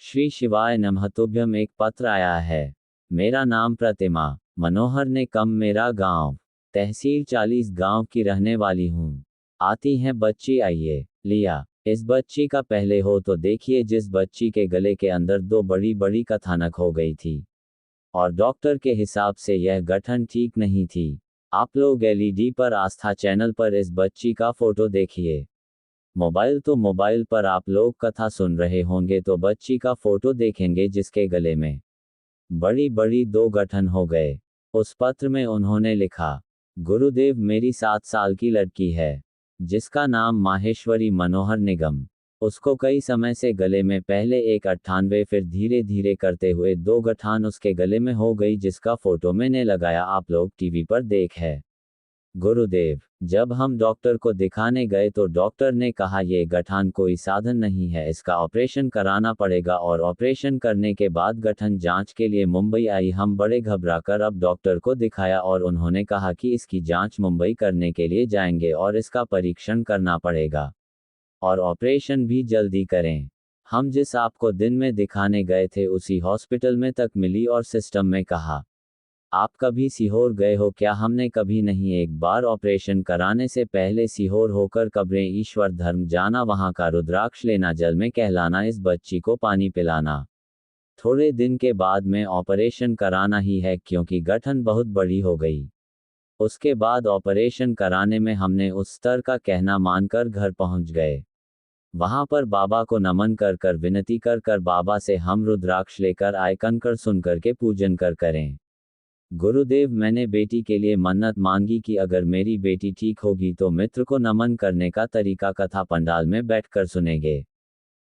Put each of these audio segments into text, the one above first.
श्री शिवाय नमः तुभ्यम एक पत्र आया है। मेरा नाम प्रतिमा मनोहर ने कम मेरा गांव तहसील 40 गांव की रहने वाली हूँ। आती हैं बच्ची आइए लिया। इस बच्ची का पहले हो तो देखिए जिस बच्ची के गले के अंदर 2 बड़ी बड़ी कथानक हो गई थी और डॉक्टर के हिसाब से यह गठन ठीक नहीं थी। आप लोग एलईडी पर आस्था चैनल पर इस बच्ची का फोटो देखिए। मोबाइल पर आप लोग कथा सुन रहे होंगे तो बच्ची का फोटो देखेंगे जिसके गले में बड़ी बड़ी 2 गठन हो गए। उस पत्र में उन्होंने लिखा, गुरुदेव मेरी 7 साल की लड़की है जिसका नाम माहेश्वरी मनोहर निगम। उसको कई समय से गले में पहले एक 98 फिर धीरे धीरे करते हुए 2 गठान उसके गले में हो गई जिसका फोटो मैंने लगाया आप लोग टीवी पर देख है। गुरुदेव जब हम डॉक्टर को दिखाने गए तो डॉक्टर ने कहा ये गठन कोई साधन नहीं है, इसका ऑपरेशन कराना पड़ेगा और ऑपरेशन करने के बाद गठन जांच के लिए मुंबई आई। हम बड़े घबराकर अब डॉक्टर को दिखाया और उन्होंने कहा कि इसकी जांच मुंबई करने के लिए जाएंगे और इसका परीक्षण करना पड़ेगा और ऑपरेशन भी जल्दी करें। हम जिस आपको दिन में दिखाने गए थे उसी हॉस्पिटल में तक मिली और सिस्टम में कहा, आप कभी सीहोर गए हो क्या? हमने कभी नहीं। एक बार ऑपरेशन कराने से पहले सीहोर होकर कब्रें ईश्वर धर्म जाना, वहां का रुद्राक्ष लेना, जल में कहलाना, इस बच्ची को पानी पिलाना। थोड़े दिन के बाद में ऑपरेशन कराना ही है क्योंकि गठन बहुत बड़ी हो गई। उसके बाद ऑपरेशन कराने में हमने उस स्तर का कहना मानकर घर पहुंच गए। वहां पर बाबा को नमन कर कर विनती कर कर बाबा से हम रुद्राक्ष लेकर आए, कंकड़ सुनकर के पूजन कर करें। गुरुदेव मैंने बेटी के लिए मन्नत मांगी कि अगर मेरी बेटी ठीक होगी तो मित्र को नमन करने का तरीका कथा पंडाल में बैठकर सुनेंगे।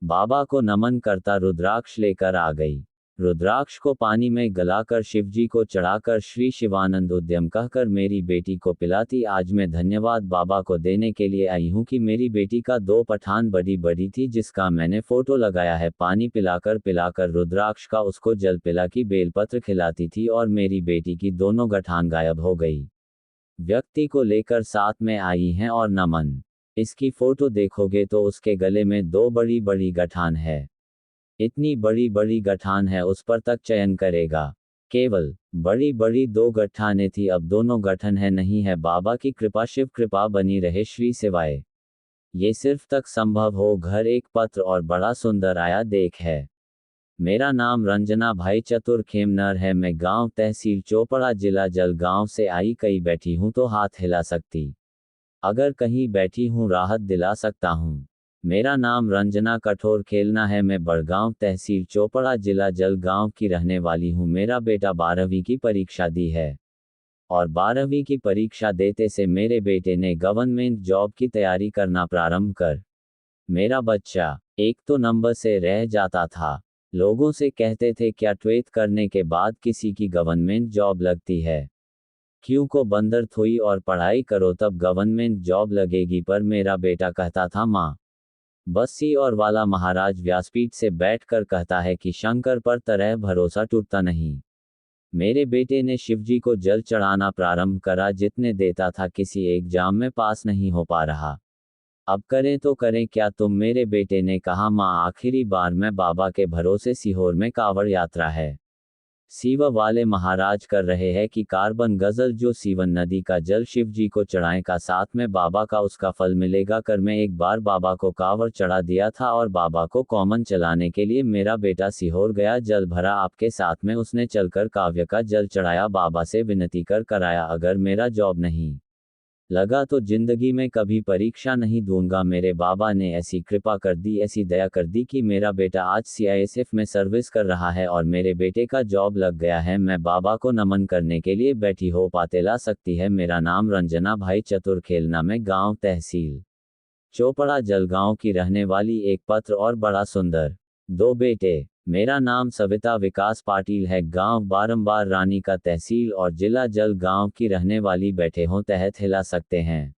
बाबा को नमन करता रुद्राक्ष लेकर आ गई। रुद्राक्ष को पानी में गलाकर शिवजी को चढ़ाकर श्री शिवानंद उद्यम कहकर मेरी बेटी को पिलाती। आज मैं धन्यवाद बाबा को देने के लिए आई हूँ कि मेरी बेटी का 2 पठान बड़ी बड़ी थी जिसका मैंने फोटो लगाया है। पानी पिलाकर पिलाकर रुद्राक्ष का उसको जल पिला की बेलपत्र खिलाती थी और मेरी बेटी की दोनों गठान गायब हो गई। व्यक्ति को लेकर साथ में आई हैं और नमन। इसकी फोटो देखोगे तो उसके गले में 2 बड़ी बड़ी गठान है। इतनी बड़ी बड़ी गठान है उस पर तक चयन करेगा। केवल बड़ी बड़ी 2 गठाने थी, अब दोनों गठन है नहीं है। बाबा की कृपा शिव कृपा बनी रहे श्री शिवाय। ये सिर्फ तक संभव हो। घर एक पत्र और बड़ा सुंदर आया देख है। मेरा नाम रंजना भाई चतुर खेमनर है। मैं गांव तहसील चोपड़ा जिला जलगांव से आई। कहीं बैठी हूं तो हाथ हिला सकती, अगर कहीं बैठी हूं राहत दिला सकता हूं। मेरा नाम रंजना कठोर खेलना है। मैं बड़गांव तहसील चोपड़ा जिला जलगांव की रहने वाली हूं। मेरा बेटा 12वीं की परीक्षा दी है और 12वीं की परीक्षा देते से मेरे बेटे ने गवर्नमेंट जॉब की तैयारी करना प्रारंभ कर। मेरा बच्चा एक तो नंबर से रह जाता था। लोगों से कहते थे क्या 12th करने के बाद किसी की गवर्नमेंट जॉब लगती है, क्यों को बंदर थोई और पढ़ाई करो तब गवर्नमेंट जॉब लगेगी। पर मेरा बेटा कहता था माँ बस्सी और वाला महाराज व्यासपीठ से बैठकर कहता है कि शंकर पर तरह भरोसा टूटता नहीं। मेरे बेटे ने शिवजी को जल चढ़ाना प्रारंभ करा। जितने देता था किसी एग्जाम में पास नहीं हो पा रहा। अब करें तो करें क्या? तुम मेरे बेटे ने कहा माँ आखिरी बार मैं बाबा के भरोसे सीहोर में कांवड़ यात्रा है। सीवा वाले महाराज कर रहे हैं कि कार्बन गजल जो सीवन नदी का जल शिव जी को चढ़ाएं का साथ में बाबा का उसका फल मिलेगा कर। मैं एक बार बाबा को कांवड़ चढ़ा दिया था और बाबा को कॉमन चलाने के लिए मेरा बेटा सीहोर गया। जल भरा आपके साथ में, उसने चलकर काव्य का जल चढ़ाया। बाबा से विनती कर कराया अगर मेरा जॉब नहीं लगा तो जिंदगी में कभी परीक्षा नहीं दूंगा। मेरे बाबा ने ऐसी कृपा कर दी, ऐसी दया कर दी कि मेरा बेटा आज सीआईएसएफ में सर्विस कर रहा है और मेरे बेटे का जॉब लग गया है। मैं बाबा को नमन करने के लिए बैठी हो पाते ला सकती है। मेरा नाम रंजना भाई चतुर खेलना। मैं गांव तहसील चोपड़ा जलगांव की रहने वाली। एक पत्र और बड़ा सुंदर 2 बेटे। मेरा नाम सविता विकास पाटिल है। गांव बारंबार रानी का तहसील और जिला जलगांव की रहने वाली। बैठे हो तहत हिला सकते हैं,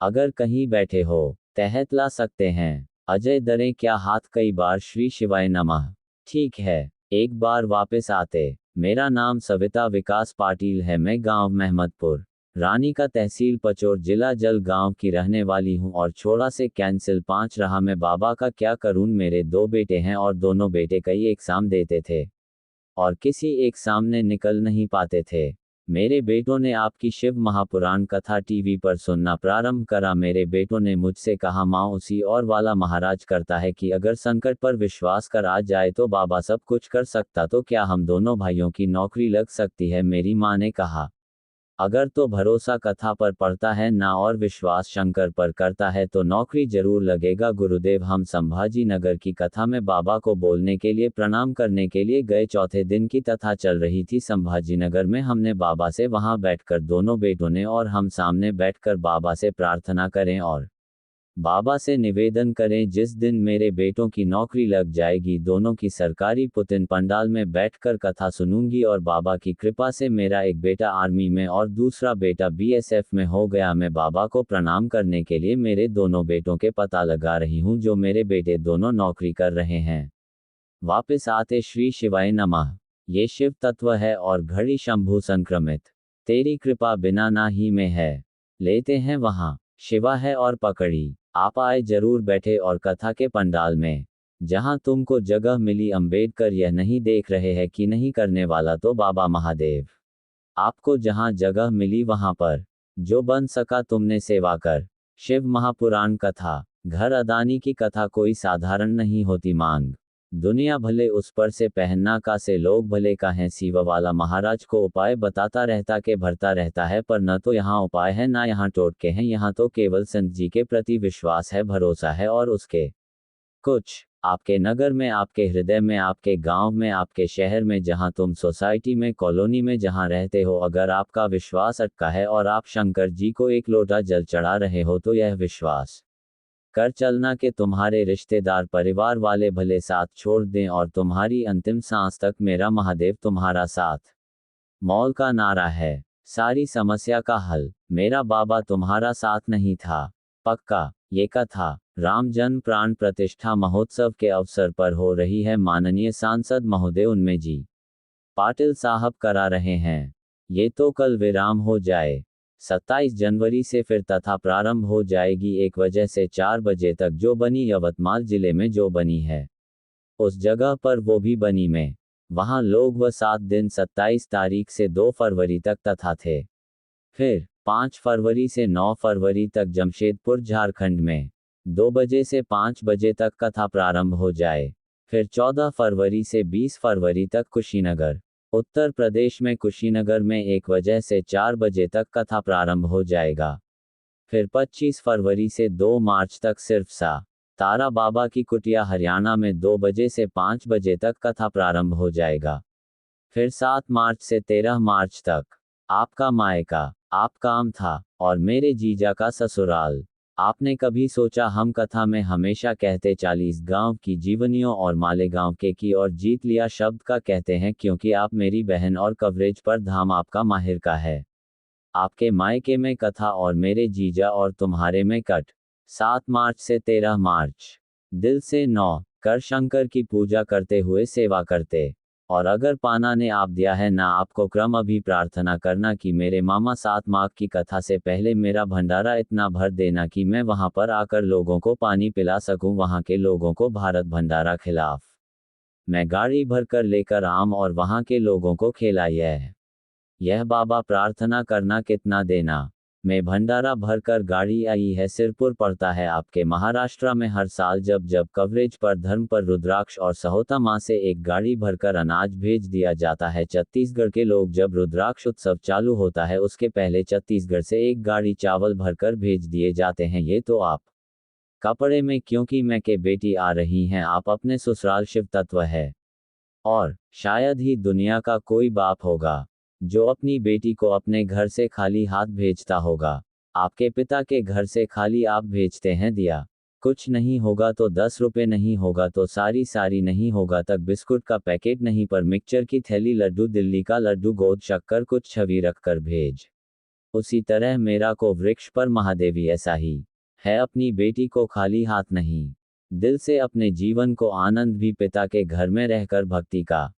अगर कहीं बैठे हो तहत ला सकते हैं। अजय दरें क्या हाथ? कई बार श्री शिवाय नमः। ठीक है एक बार वापस आते। मेरा नाम सविता विकास पाटिल है। मैं गांव महमदपुर रानी का तहसील पचोर जिला जलगांव की रहने वाली हूँ और छोड़ा से कैंसिल 5 रहा मैं बाबा का क्या करूँ। मेरे 2 बेटे हैं और दोनों बेटे कई एग्जाम देते थे और किसी एक सामने निकल नहीं पाते थे। मेरे बेटों ने आपकी शिव महापुराण कथा टीवी पर सुनना प्रारंभ करा। मेरे बेटों ने मुझसे कहा माँ उसी और वाला महाराज करता है कि अगर संकट पर विश्वास कर आ जाए तो बाबा सब कुछ कर सकता, तो क्या हम दोनों भाइयों की नौकरी लग सकती है। मेरी माँ ने कहा अगर तो भरोसा कथा पर पड़ता है ना और विश्वास शंकर पर करता है तो नौकरी जरूर लगेगा गुरुदेव। हम संभाजी नगर की कथा में बाबा को बोलने के लिए प्रणाम करने के लिए गए। चौथे दिन की कथा चल रही थी संभाजी नगर में। हमने बाबा से वहां बैठकर दोनों बेटों ने और हम सामने बैठकर बाबा से प्रार्थना करें और बाबा से निवेदन करें जिस दिन मेरे बेटों की नौकरी लग जाएगी दोनों की सरकारी पुतिन पंडाल में बैठकर कथा सुनूंगी और बाबा की कृपा से मेरा एक बेटा आर्मी में और दूसरा बेटा बीएसएफ में हो गया। मैं बाबा को प्रणाम करने के लिए मेरे दोनों बेटों के पता लगा रही हूँ जो मेरे बेटे दोनों नौकरी कर रहे हैं। वापस आते श्री शिवाय नमः। ये शिव तत्व है और घड़ी शंभु संक्रमित, तेरी कृपा बिना ना ही में है। लेते हैं वहां शिवा है और पकड़ी। आप आए जरूर बैठे और कथा के पंडाल में जहां तुमको जगह मिली। अंबेडकर यह नहीं देख रहे हैं कि नहीं करने वाला तो बाबा महादेव। आपको जहां जगह मिली वहां पर जो बन सका तुमने सेवा कर। शिव महापुराण कथा। घर अदानी की कथा कोई साधारण नहीं होती मांग। दुनिया भले उस पर से पहनना का से लोग भले का है। सीवा वाला महाराज को उपाय बताता रहता के भरता रहता है पर न तो यहाँ उपाय है ना यहाँ टोटके हैं। यहाँ तो केवल संत जी के प्रति विश्वास है, भरोसा है और उसके कुछ आपके नगर में, आपके हृदय में, आपके गांव में, आपके शहर में, जहां तुम सोसाइटी में, कॉलोनी में जहां रहते हो, अगर आपका विश्वास अटका है और आप शंकर जी को एक लोटा जल चढ़ा रहे हो तो यह विश्वास कर चलना कि तुम्हारे रिश्तेदार परिवार वाले भले साथ छोड़ दें और तुम्हारी अंतिम सांस तक मेरा महादेव तुम्हारा साथ। मौल का नारा है सारी समस्या का हल। मेरा बाबा तुम्हारा साथ नहीं था पक्का। ये कथा राम जन्म प्राण प्रतिष्ठा महोत्सव के अवसर पर हो रही है। माननीय सांसद महोदय उनमें जी पाटिल साहब करा रहे हैं। ये तो कल विराम हो जाए। 27 जनवरी से फिर तथा प्रारंभ हो जाएगी 1 बजे से 4 बजे तक। जो बनी यवतमाल जिले में जो बनी है उस जगह पर वो भी बनी में वहां लोग व 7 दिन 27 तारीख से 2 फरवरी तक तथा थे। फिर 5 फरवरी से 9 फरवरी तक जमशेदपुर झारखंड में 2 बजे से 5 बजे तक कथा प्रारंभ हो जाए। फिर 14 फरवरी से 20 फरवरी तक कुशीनगर उत्तर प्रदेश में कुशीनगर में 1 बजे से 4 बजे तक कथा प्रारंभ हो जाएगा। फिर 25 फरवरी से 2 मार्च तक सिर्फ सा तारा बाबा की कुटिया हरियाणा में 2 बजे से 5 बजे तक कथा प्रारंभ हो जाएगा। फिर 7 मार्च से 13 मार्च तक आपका मायका आप काम था और मेरे जीजा का ससुराल। आपने कभी सोचा हम कथा में हमेशा कहते 40 गांव की जीवनियों और मालेगांव के की और जीत लिया शब्द का कहते हैं क्योंकि आप मेरी बहन और कवरेज पर धाम आपका माहिर का है। आपके मायके में कथा और मेरे जीजा और तुम्हारे में कट। 7 मार्च से 13 मार्च दिल से 9 कर शंकर की पूजा करते हुए सेवा करते। और अगर पाना ने आप दिया है ना आपको क्रम अभी प्रार्थना करना कि मेरे मामा 7 माघ की कथा से पहले मेरा भंडारा इतना भर देना कि मैं वहां पर आकर लोगों को पानी पिला सकूं। वहां के लोगों को भारत भंडारा खिलाफ मैं गाड़ी भर कर लेकर आम और वहां के लोगों को खिलाया है। यह बाबा प्रार्थना करना कितना देना। मैं भंडारा भरकर गाड़ी आई है। सिरपुर पड़ता है आपके महाराष्ट्र में। हर साल जब जब कवरेज पर धर्म पर रुद्राक्ष और सहोता माँ से एक गाड़ी भरकर अनाज भेज दिया जाता है। छत्तीसगढ़ के लोग जब रुद्राक्ष उत्सव चालू होता है उसके पहले छत्तीसगढ़ से एक गाड़ी चावल भरकर भेज दिए जाते हैं। ये तो आप कपड़े में क्योंकि मैं के बेटी आ रही हैं। आप अपने ससुराल शिव तत्व है और शायद ही दुनिया का कोई बाप होगा जो अपनी बेटी को अपने घर से खाली हाथ भेजता होगा। आपके पिता के घर से खाली आप भेजते हैं दिया। कुछ नहीं होगा तो 10 रुपए, नहीं होगा तो सारी नहीं होगा तक बिस्कुट का पैकेट नहीं पर मिक्सचर की थैली, लड्डू, दिल्ली का लड्डू, गोद शक्कर, कुछ छवि रखकर भेज। उसी तरह मेरा को वृक्ष पर महादेवी ऐसा ही है अपनी बेटी को खाली हाथ नहीं, दिल से अपने जीवन को आनंद भी पिता के घर में रहकर भक्ति का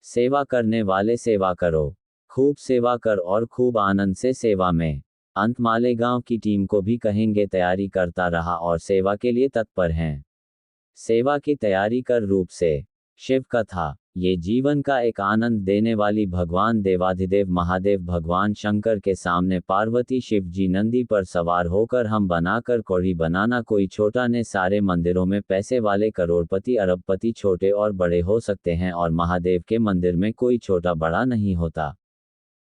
सेवा करने वाले सेवा करो। खूब सेवा कर और खूब आनंद से सेवा में। अंत मालेगांव की टीम को भी कहेंगे तैयारी करता रहा और सेवा के लिए तत्पर हैं। सेवा की तैयारी कर रूप से। शिव कथा। ये जीवन का एक आनंद देने वाली भगवान देवाधिदेव महादेव भगवान शंकर के सामने पार्वती शिव जी नंदी पर सवार होकर हम बनाकर कौड़ी बनाना कोई छोटा ने सारे मंदिरों में पैसे वाले करोड़पति अरबपति छोटे और बड़े हो सकते हैं और महादेव के मंदिर में कोई छोटा बड़ा नहीं होता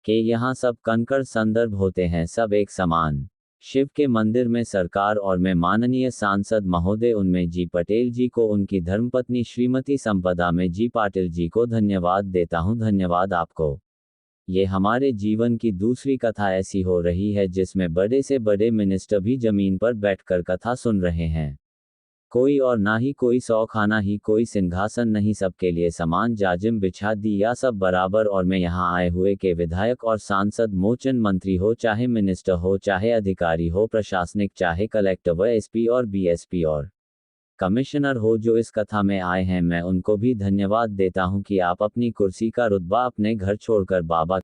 कि यहाँ सब कंकड़ संदर्भ होते हैं, सब एक समान। शिव के मंदिर में सरकार और मैं माननीय सांसद महोदय उनमें जी पटेल जी को, उनकी धर्मपत्नी श्रीमती संपदा में जी पाटिल जी को धन्यवाद देता हूँ। धन्यवाद आपको। ये हमारे जीवन की दूसरी कथा ऐसी हो रही है जिसमें बड़े से बड़े मिनिस्टर भी जमीन पर बैठकर कथा सुन रहे हैं। कोई और ना ही कोई सौखाना ही कोई सिंहासन नहीं, सबके लिए समान जाजिम बिछा दी या सब बराबर। और मैं यहाँ आए हुए के विधायक और सांसद मोचन मंत्री हो चाहे मिनिस्टर हो चाहे अधिकारी हो प्रशासनिक चाहे कलेक्टर व एसपी और बीएसपी और कमिश्नर हो जो इस कथा में आए हैं, मैं उनको भी धन्यवाद देता हूँ कि आप अपनी कुर्सी का रुतबा अपने घर छोड़कर बाबा